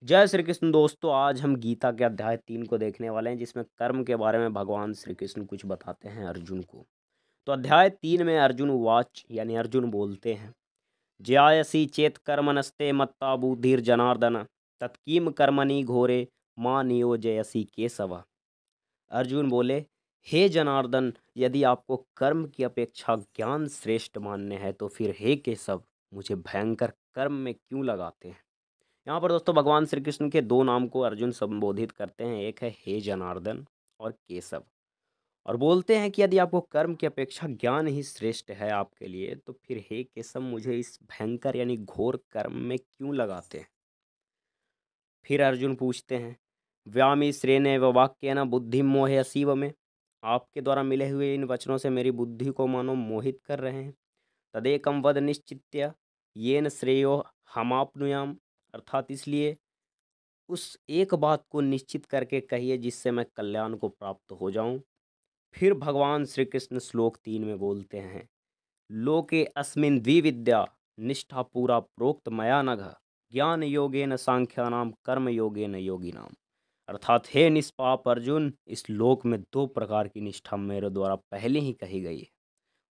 जय श्री कृष्ण दोस्तों। आज हम गीता के अध्याय 3 को देखने वाले हैं, जिसमें कर्म के बारे में भगवान श्री कृष्ण कुछ बताते हैं अर्जुन को। तो अध्याय 3 में अर्जुन वाच यानी अर्जुन बोलते हैं, ज्यायसी चेत कर्मणस्ते मत्ता बुद्धिर जनार्दन तत्कीम कर्मणि घोरे माँ नियोजयसी केशव। अर्जुन बोले, हे जनार्दन, यदि आपको कर्म की अपेक्षा ज्ञान श्रेष्ठ मानने हैं तो फिर हे केशव, मुझे भयंकर कर्म में क्यों लगाते हैं। यहाँ पर दोस्तों भगवान श्री कृष्ण के दो नाम को अर्जुन संबोधित करते हैं, एक है हे जनार्दन और केशव, और बोलते हैं कि यदि आपको कर्म की अपेक्षा ज्ञान ही श्रेष्ठ है आपके लिए तो फिर हे केशव, मुझे इस भयंकर यानी घोर कर्म में क्यों लगाते हैं। फिर अर्जुन पूछते हैं, व्यामी श्रेण व वाक्य न बुद्धि मोह असीव में, आपके द्वारा मिले हुए इन वचनों से मेरी बुद्धि को मानो मोहित कर रहे हैं। तदेकम वद निश्चित्य येन श्रेयो हमाप्नुयाम, अर्थात इसलिए उस एक बात को निश्चित करके कहिए जिससे मैं कल्याण को प्राप्त हो जाऊं। फिर भगवान श्री कृष्ण श्लोक 3 में बोलते हैं, लोके अस्मिन् द्विविद्या निष्ठा पूरा प्रोक्त मया नघ ज्ञान योगेन सांख्यानाम कर्म योगेन योगिनाम, अर्थात हे निष्पाप अर्जुन, इस लोक में दो प्रकार की निष्ठा मेरे द्वारा पहले ही कही गई है।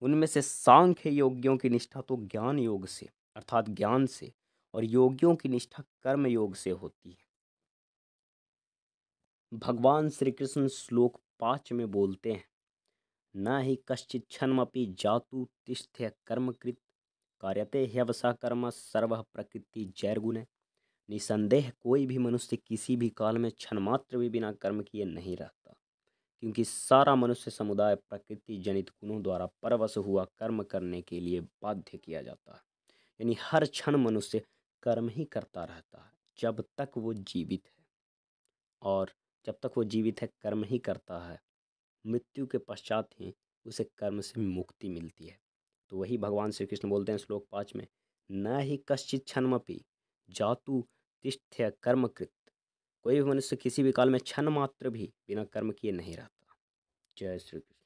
उनमें से सांख्य योगियों की निष्ठा तो ज्ञान योग से अर्थात ज्ञान से, और योगियों की निष्ठा कर्म योग से होती है। भगवान श्री कृष्ण श्लोक 5 में बोलते हैं, न ही कश्चित क्षणमपि जातु तिष्ठ्य कर्मकृत कार्यते ह्यवसा कर्म सर्व प्रकृति जैर्गुण। निसंदेह कोई भी मनुष्य किसी भी काल में क्षण मात्र भी बिना कर्म किए नहीं रहता, क्योंकि सारा मनुष्य समुदाय प्रकृति जनित गुणों द्वारा परवश हुआ कर्म करने के लिए बाध्य किया जाता है। यानी हर क्षण मनुष्य कर्म ही करता रहता है जब तक वो जीवित है, और जब तक वो जीवित है कर्म ही करता है। मृत्यु के पश्चात ही उसे कर्म से मुक्ति मिलती है। तो वही भगवान श्री कृष्ण बोलते हैं श्लोक 5 में, न ही कश्चित क्षणमपि जातु तिष्ठ्य कर्मकृत, कोई भी मनुष्य किसी भी काल में क्षण मात्र भी बिना कर्म किए नहीं रहता। जय श्री कृष्ण।